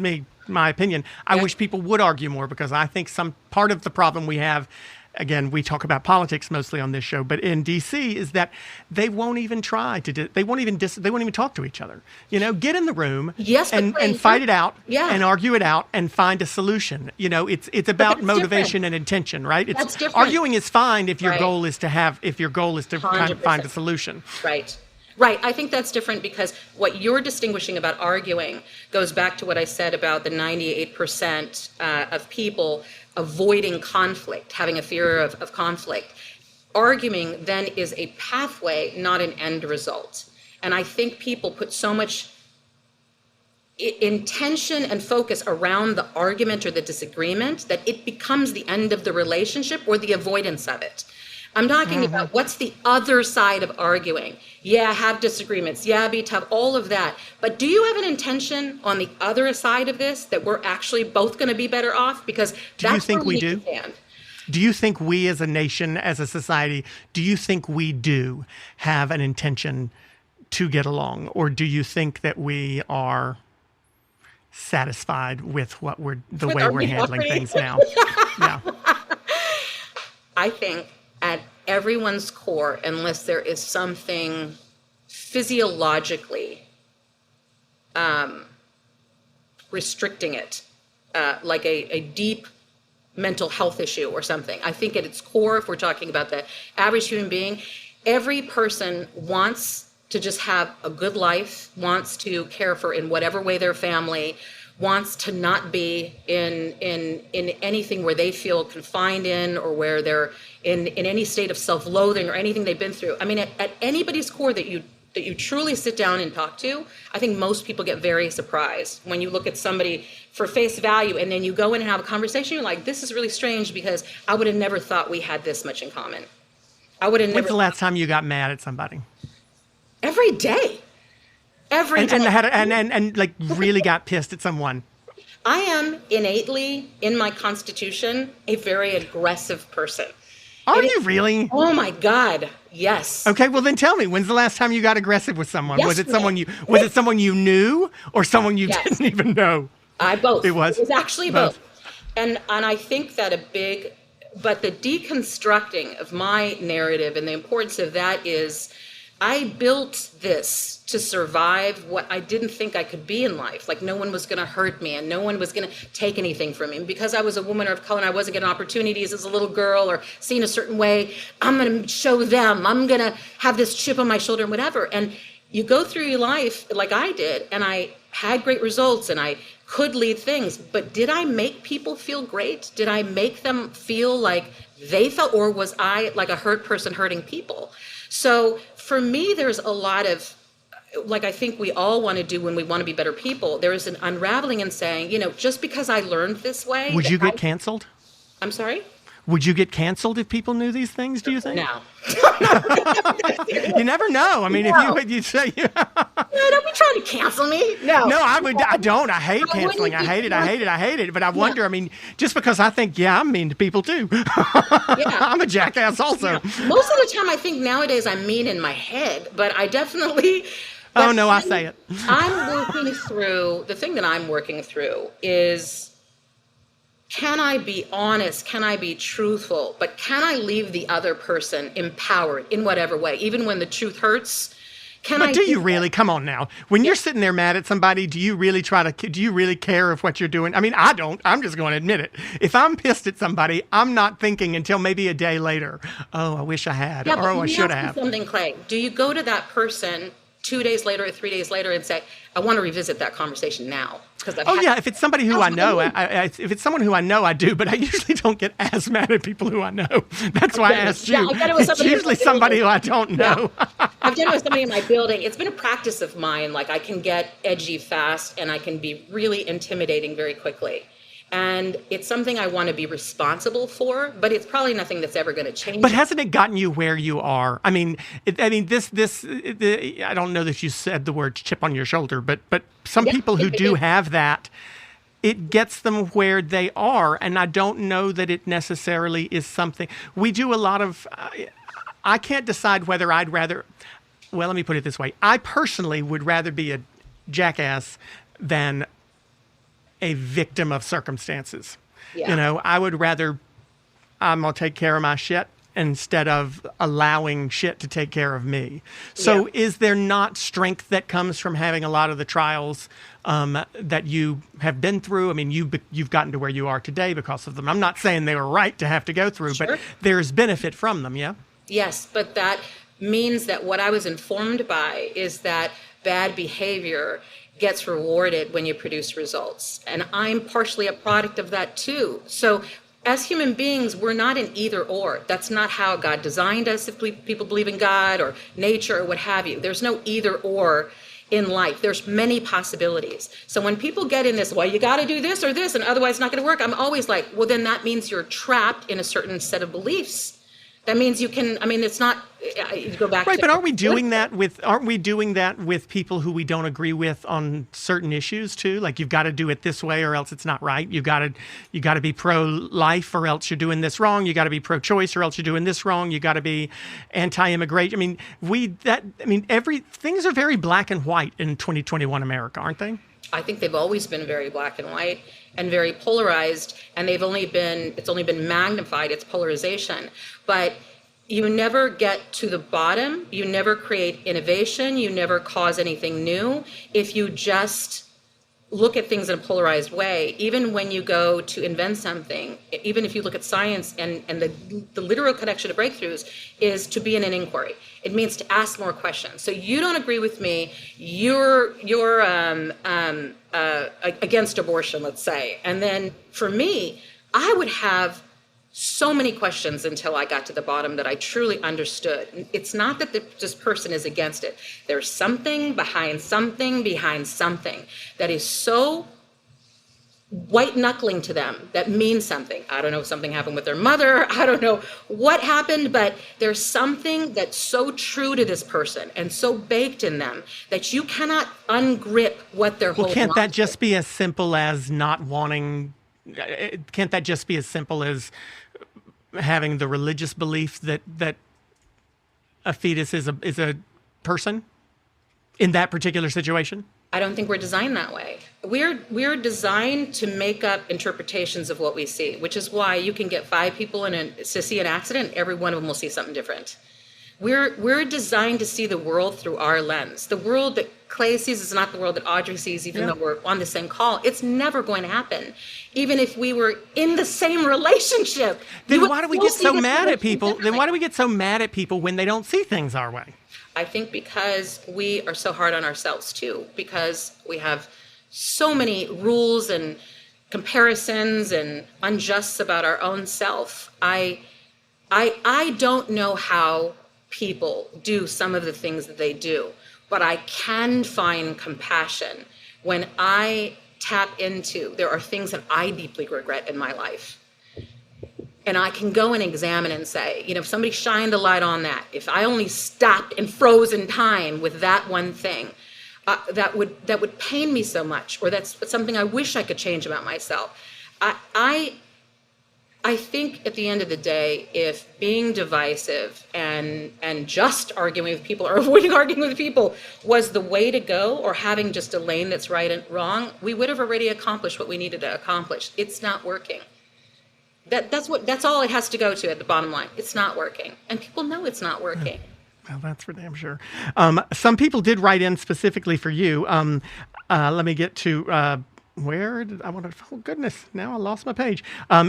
my opinion. I wish people would argue more, because I think some part of the problem we have, again, we talk about politics mostly on this show, but in DC, is that they won't even try to. They won't even talk to each other. You know, get in the room, and fight it out, and argue it out, and find a solution. You know, it's about motivation and intention, right? That's different. Arguing is fine if your goal is to find a solution. Right. Right. I think that's different, because what you're distinguishing about arguing goes back to what I said about the 98% of people avoiding conflict, having a fear of conflict. Arguing then is a pathway, not an end result. And I think people put so much intention and focus around the argument or the disagreement that it becomes the end of the relationship or the avoidance of it. I'm talking about what's the other side of arguing. Yeah, have disagreements. Yeah, be tough, all of that. But do you have an intention on the other side of this that we're actually both going to be better off? Because that's where we need to stand. Do you think we as a nation, as a society, do you think we do have an intention to get along? Or do you think that we are satisfied with the way we're handling things now? Yeah. I think at everyone's core, unless there is something physiologically restricting it, like a deep mental health issue or something. I think at its core, if we're talking about the average human being, every person wants to just have a good life, wants to care for, in whatever way, their family, wants to not be in anything where they feel confined in, or where they're in any state of self-loathing or anything they've been through. I mean, at anybody's core that you truly sit down and talk to, I think most people get very surprised when you look at somebody for face value, and then you go in and have a conversation, you're like, this is really strange, because I would have never thought we had this much in common. I would have never. When's the last time you got mad at somebody? Every day. Every day. And like really got pissed at someone. I am innately, in my constitution, a very aggressive person. Are you really? Oh my God, yes. Okay, well then tell me, when's the last time you got aggressive with someone? Yesterday. Was it someone you knew, or someone you didn't even know? Both. It was? It was actually both. And I think that but the deconstructing of my narrative and the importance of that is, I built this to survive what I didn't think I could be in life. Like, no one was going to hurt me, and no one was going to take anything from me. And because I was a woman of color and I wasn't getting opportunities as a little girl, or seen a certain way, I'm going to show them. I'm going to have this chip on my shoulder and whatever. And you go through your life like I did, and I had great results, and I could lead things. But did I make people feel great? Did I make them feel like they felt, or was I like a hurt person hurting people? So for me, there's a lot of, like I think we all want to do when we want to be better people, there is an unraveling in saying, just because I learned this way. Would you get canceled? I'm sorry? Would you get canceled if people knew these things, do you think? No. You never know. I mean, if you say... No, don't be trying to cancel me. No. No, I don't. I hate canceling. I hate it. But I wonder, I mean, just because I think, I'm mean to people too. I'm a jackass also. Yeah. Most of the time, I think nowadays I'm mean in my head, but I definitely... Oh, no, I say it. The thing that I'm working through is... Can I be honest? Can I be truthful? But can I leave the other person empowered in whatever way? Even when the truth hurts, But do you really? Come on now. When you're sitting there mad at somebody, do you really care of what you're doing? I mean, I don't. I'm just going to admit it. If I'm pissed at somebody, I'm not thinking until maybe a day later, oh, I wish I had, or oh, I should have. Something, Clay. Do you go to that person 2 days later or 3 days later and say, I want to revisit that conversation now? If it's somebody who I know, if it's someone who I know, I do, but I usually don't get as mad at people who I know. That's why I asked you. It's usually somebody who I don't know. Yeah. I've done it with somebody in my building. It's been a practice of mine. Like, I can get edgy fast and I can be really intimidating very quickly. And it's something I want to be responsible for, but it's probably nothing that's ever going to change. But hasn't it gotten you where you are? I mean, I don't know that you said the word chip on your shoulder, but some people who do have that, it gets them where they are. And I don't know that it necessarily is something. We do a lot of, I can't decide whether I'd rather, well, let me put it this way. I personally would rather be a jackass than a victim of circumstances. Yeah. I would rather, I'm going to take care of my shit instead of allowing shit to take care of me. So is there not strength that comes from having a lot of the trials that you have been through? I mean, you've gotten to where you are today because of them. I'm not saying they were right to have to go through, but there's benefit from them, yeah? Yes, but that means that what I was informed by is that bad behavior gets rewarded when you produce results. And I'm partially a product of that too. So as human beings, we're not an either or. That's not how God designed us, if people believe in God or nature or what have you. There's no either or in life. There's many possibilities. So when people get in this, well, you got to do this or this, and otherwise it's not going to work, I'm always like, well, then that means you're trapped in a certain set of beliefs. That means you can, I mean, it's not, you go back to... But aren't we doing that with people who we don't agree with on certain issues too? Like, you've got to do it this way or else it's not right. You got to be pro-life or else you're doing this wrong. You got to be pro-choice or else you're doing this wrong. You got to be anti-immigration. I mean, things are very black and white in 2021 America, aren't they? I think they've always been very black and white and very polarized, and it's only been magnified, its polarization. But you never get to the bottom, you never create innovation, you never cause anything new if you just look at things in a polarized way. Even when you go to invent something, even if you look at science and the literal connection to breakthroughs is to be in an inquiry. It means to ask more questions. So you don't agree with me, you're against abortion, let's say. And then for me, I would have so many questions until I got to the bottom that I truly understood. It's not that this person is against it. There's something behind something that is so white-knuckling to them that means something. I don't know if something happened with their mother. I don't know what happened, but there's something that's so true to this person and so baked in them that you cannot ungrip what they're holding on to. Can't that just be as simple as not wanting... Can't that just be as simple as having the religious belief that a fetus is a person in that particular situation? I don't think we're designed that way. We're designed to make up interpretations of what we see, which is why you can get 5 people to see an accident, every one of them will see something different. We're designed to see the world through our lens. The world that Clay sees is not the world that Audrey sees, even though we're on the same call. It's never going to happen. Even if we were in the same relationship. Then why do we get so mad at people? Then why do we get so mad at people when they don't see things our way? I think because we are so hard on ourselves too, because we have so many rules and comparisons and unjusts about our own self. I don't know how people do some of the things that they do, but I can find compassion when I tap into, there are things that I deeply regret in my life. And I can go and examine and say, if somebody shined a light on that, if I only stopped and froze in time with that one thing, that would pain me so much, or that's something I wish I could change about myself. I think at the end of the day, if being divisive and just arguing with people or avoiding arguing with people was the way to go, or having just a lane that's right and wrong, we would have already accomplished what we needed to accomplish. It's not working. That's all it has to go to at the bottom line. It's not working. And people know it's not working. Well, that's for damn sure. Some people did write in specifically for you. Let me get to where did I want to? Oh goodness! Now I lost my page.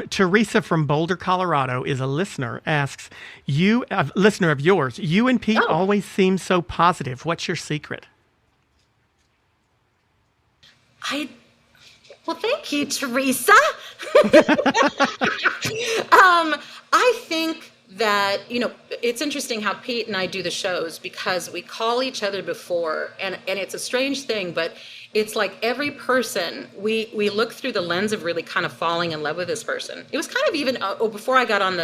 Teresa from Boulder, Colorado, is a listener. Asks you, a listener of yours. You and Pete always seem so positive. What's your secret? Well, thank you, Teresa. I think that, it's interesting how Pete and I do the shows because we call each other before, and it's a strange thing, but it's like every person, we look through the lens of really kind of falling in love with this person. It was kind of even, before I got on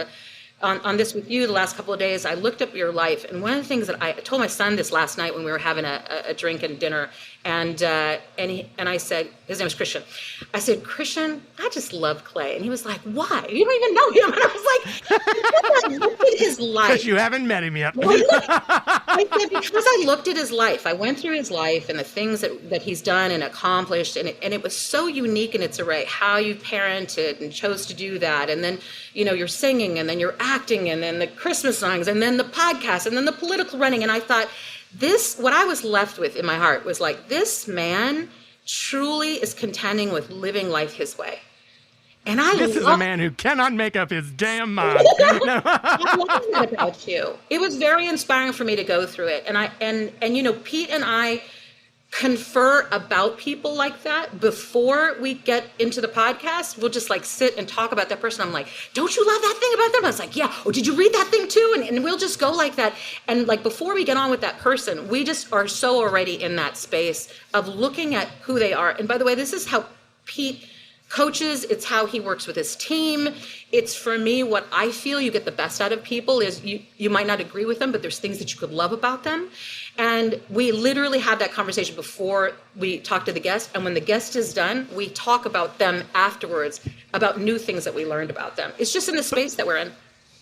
this with you the last couple of days, I looked up your life, and one of the things that I told my son this last night when we were having a drink and dinner, and I said, his name is Christian. I said, Christian, I just love Clay. And he was like, why? You don't even know him. And I was like, because I looked at his life. Because you haven't met him yet. I said, because I looked at his life. I went through his life and the things that he's done and accomplished, and it was so unique in its array, how you parented and chose to do that. And then, you're singing, and then you're acting, and then the Christmas songs, and then the podcast, and then the political running. And I thought, what I was left with in my heart was like, this man truly is contending with living life his way. And this is a man who cannot make up his damn mind. I love that about you. It was very inspiring for me to go through it. And Pete and I confer about people like that before we get into the podcast. We'll just like sit and talk about that person. I'm like, don't you love that thing about them? I was like, yeah. Oh, did you read that thing too? And we'll just go like that. And like before we get on with that person, we just are so already in that space of looking at who they are. And by the way, this is how Pete coaches. It's how he works with his team. It's, for me, what I feel you get the best out of people is you might not agree with them, but there's things that you could love about them. And we literally have that conversation before we talk to the guest. And when the guest is done, we talk about them afterwards, about new things that we learned about them. It's just in the space that we're in.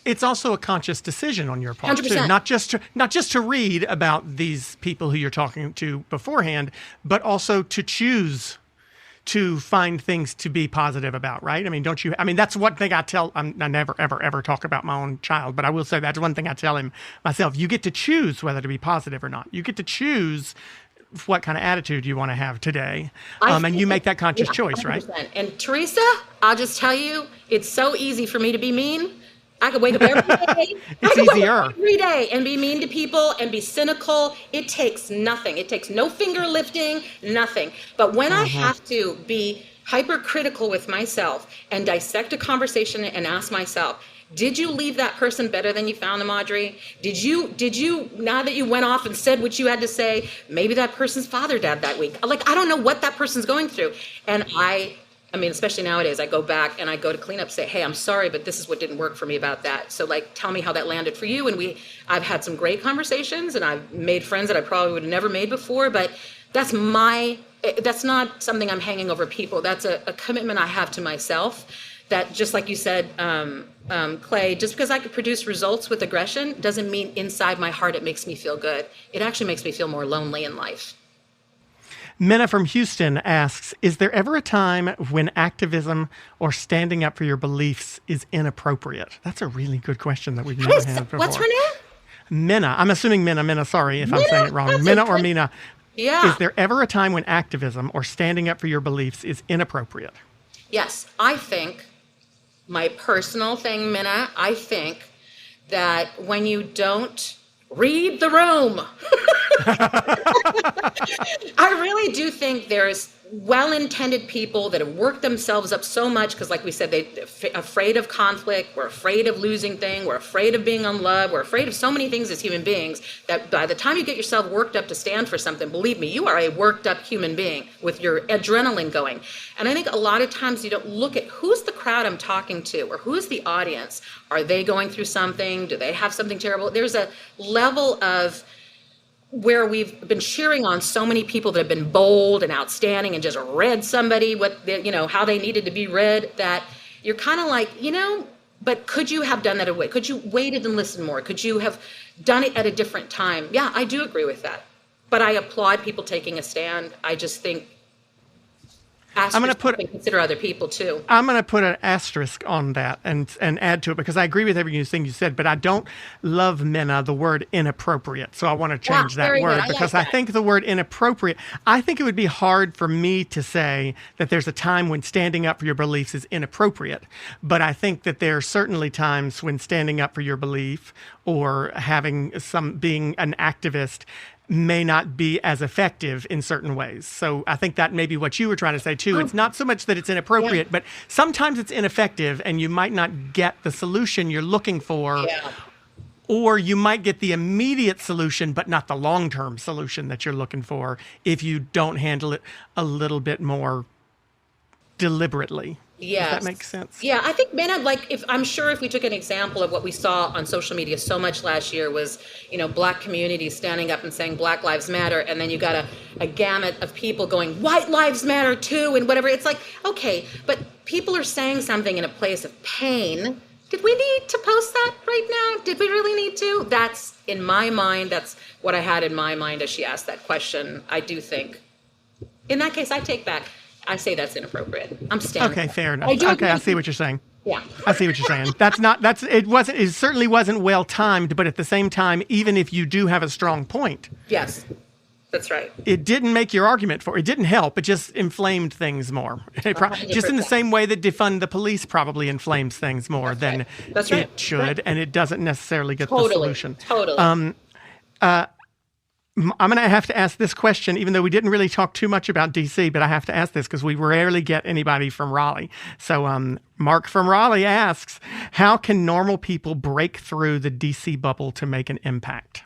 It's also a conscious decision on your part, 100%. too. Not just to read about these people who you're talking to beforehand, but also to choose to find things to be positive about, right? I mean, that's one thing I tell, I never, ever, ever talk about my own child, but I will say that's one thing I tell him myself. You get to choose whether to be positive or not. You get to choose what kind of attitude you want to have today. And you make that conscious choice, right? And Teresa, I'll just tell you, it's so easy for me to be mean. I could wake up every day. It's easier. Every day and be mean to people and be cynical. It takes nothing. It takes no finger lifting, nothing. But when I have to be hypercritical with myself and dissect a conversation and ask myself, did you leave that person better than you found them, Audrey? Did you, now that you went off and said what you had to say, maybe that person's father died that week. Like, I don't know what that person's going through. And I mean, especially nowadays, I go back and I go to clean up, say, hey, I'm sorry, but this is what didn't work for me about that. So like, tell me how that landed for you. And I've had some great conversations, and I've made friends that I probably would have never made before, but that's not something I'm hanging over people. That's a commitment I have to myself, that just like you said, Clay, just because I could produce results with aggression doesn't mean inside my heart it makes me feel good. It actually makes me feel more lonely in life. Minna from Houston asks, is there ever a time when activism or standing up for your beliefs is inappropriate? That's a really good question that we've never had before. What's her name? Minna. I'm assuming Minna. Sorry if I'm saying it wrong. Minna or Mina. Yeah. Is there ever a time when activism or standing up for your beliefs is inappropriate? Yes. I think, my personal thing, Minna, I think that when you don't read the room. I really do think there's well-intended people that have worked themselves up so much because, like we said, they're afraid of conflict, we're afraid of losing things, we're afraid of being unloved, we're afraid of so many things as human beings that by the time you get yourself worked up to stand for something, believe me, you are a worked up human being with your adrenaline going. And I think a lot of times you don't look at who's the crowd I'm talking to or who's the audience. Are they going through something? Do they have something terrible? There's a level of where we've been cheering on so many people that have been bold and outstanding and just read somebody how they needed to be read, that you're kind of like, but could you have done that away? Could you waited and listened more? Could you have done it at a different time? Yeah, I do agree with that. But I applaud people taking a stand. I just think. ask I'm for going to put and consider other people too. I'm going to put an asterisk on that and add to it, because I agree with everything you said, but I don't love, Minna, the word inappropriate. So I want to change that very word good. I because like I think the word inappropriate, I think it would be hard for me to say that there's a time when standing up for your beliefs is inappropriate. But I think that there are certainly times when standing up for your belief or being an activist may not be as effective in certain ways. So I think that may be what you were trying to say too. It's not so much that it's inappropriate, but sometimes it's ineffective and you might not get the solution you're looking for. Yeah. Or you might get the immediate solution, but not the long-term solution that you're looking for if you don't handle it a little bit more deliberately. Yes. Does that make sense? Yeah, I think, man, I'm sure if we took an example of what we saw on social media so much last year was, Black communities standing up and saying Black Lives Matter, and then you got a gamut of people going, White Lives Matter too, and whatever. It's like, okay, but people are saying something in a place of pain. Did we need to post that right now? Did we really need to? That's, in my mind, that's what I had in my mind as she asked that question. I do think, in that case, I say that's inappropriate. I'm standing. Okay, fair enough. I I see what you're saying. Yeah. I see what you're saying. It certainly wasn't well timed, but at the same time, even if you do have a strong point. Yes, that's right. It didn't make your argument it didn't help. It just inflamed things more. Just in the same way that defund the police probably inflames things more than it should, and it doesn't necessarily get the solution. Totally. I'm going to have to ask this question, even though we didn't really talk too much about DC, but I have to ask this because we rarely get anybody from Raleigh. So Mark from Raleigh asks, how can normal people break through the DC bubble to make an impact?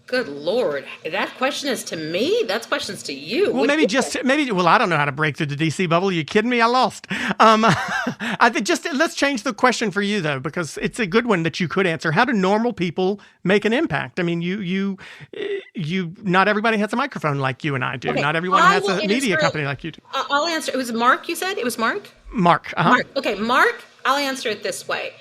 Good Lord. That question is to me? That question's to you. Well, I don't know how to break through the DC bubble. Are you kidding me? I lost. I think let's change the question for you, though, because it's a good one that you could answer. How do normal people make an impact? I mean, not everybody has a microphone like you and I do. Okay. Not everyone has a media company like you do. I'll answer. It was Mark, you said? It was Mark? Mark. Mark. Okay, Mark, I'll answer it this way.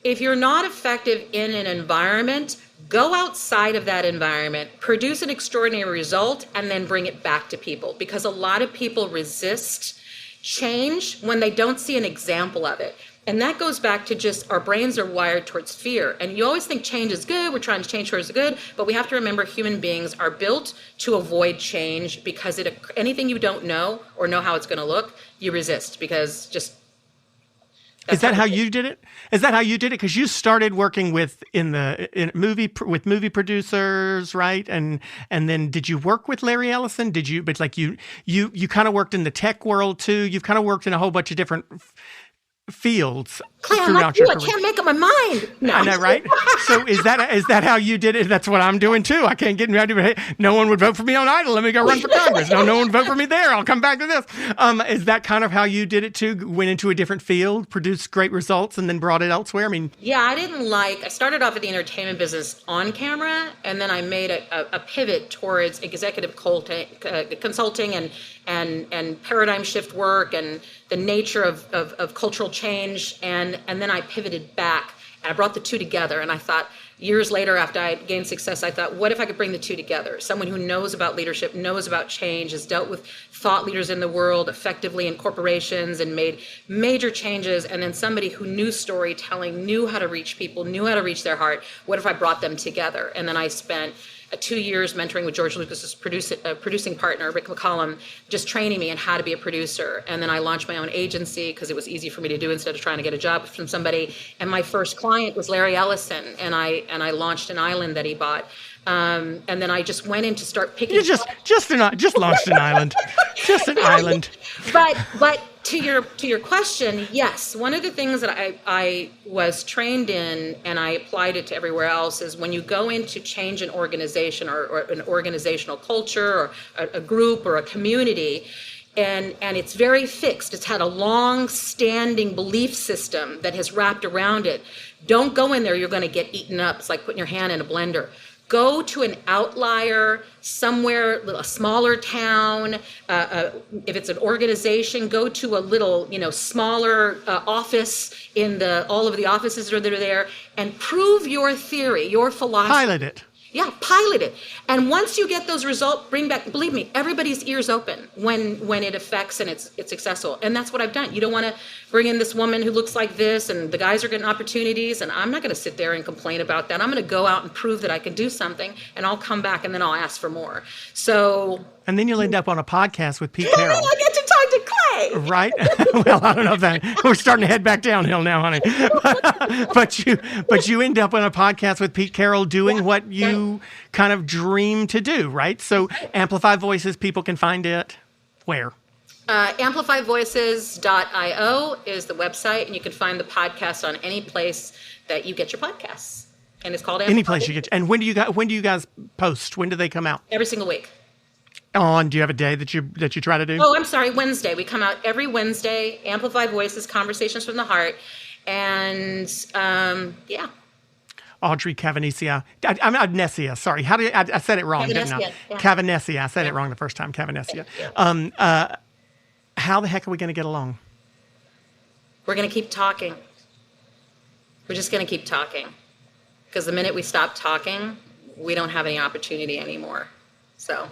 If you're not effective in an environment, go outside of that environment, produce an extraordinary result, and then bring it back to people. Because a lot of people resist change when they don't see an example of it. And that goes back to just our brains are wired towards fear. And you always think change is good, we're trying to change towards good, but we have to remember human beings are built to avoid change because anything you don't know or know how it's going to look, you resist because just... Is that how you did it? Is that how you did it? Because you started working with movie producers, right? And then did you work with Larry Ellison? Did you? But like you kind of worked in the tech world too. You've kind of worked in a whole bunch of different fields Clay, throughout your career. I can't make up my mind. No. I know, right? So is that how you did it? That's what I'm doing too. I can't get me out of it. No one would vote for me on Idol. Let me go run for Congress. No one would vote for me there. I'll come back to this. Is that kind of how you did it too? Went into a different field, produced great results, and then brought it elsewhere? I mean, yeah, I started off at the entertainment business on camera, and then I made a pivot towards executive consulting and paradigm shift work and the nature of cultural change, and then I pivoted back and I brought the two together. And I thought, years later, after I gained success, I thought, what if I could bring the two together? Someone who knows about leadership, knows about change, has dealt with thought leaders in the world effectively in corporations and made major changes, and then somebody who knew storytelling, knew how to reach people, knew how to reach their heart. What if I brought them together? And then I spent 2 years mentoring with George Lucas's producing partner, Rick McCollum, just training me in how to be a producer. And then I launched my own agency because it was easy for me to do instead of trying to get a job from somebody. And my first client was Larry Ellison, and I launched an island that he bought. And then I just went in to start picking. You just launched an island, just an island. But to your question, yes, one of the things that I was trained in, and I applied it to everywhere else, is when you go in to change an organization or an organizational culture or a group or a community, and it's very fixed. It's had a long-standing belief system that has wrapped around it. Don't go in there; you're going to get eaten up. It's like putting your hand in a blender. Go to an outlier somewhere, a smaller town. If it's an organization, go to a little, smaller office in all of the offices that are there, and prove your theory, your philosophy. Pilot it. Yeah, pilot it. And once you get those results, bring back, believe me, everybody's ears open when it affects and it's successful. And that's what I've done. You don't want to bring in this woman who looks like this and the guys are getting opportunities, and I'm not going to sit there and complain about that. I'm going to go out and prove that I can do something, and I'll come back and then I'll ask for more. So. And then you'll end up on a podcast with Pete Carroll. I get to talk to Clay. Right? Well, I don't know if that, we're starting to head back downhill now, honey. But you end up on a podcast with Pete Carroll doing what you kind of dream to do, right? So Amplify Voices, people can find it where? Amplifyvoices.io is the website, and you can find the podcast on any place that you get your podcasts. And it's called Amplify. Any place you get. And when do you guys post? When do they come out? Every single week. Oh, and do you have a day that you try to do? Oh, I'm sorry, Wednesday. We come out every Wednesday. Amplify Voices, Conversations from the Heart, and yeah. Audrey Cavenecia. I'm Cavenecia. Sorry, how do I said it wrong? Didn't I? Yeah. Cavenecia. I said it wrong the first time. Cavenecia. Yeah. How the heck are we going to get along? We're going to keep talking. We're just going to keep talking, because the minute we stop talking, we don't have any opportunity anymore. So.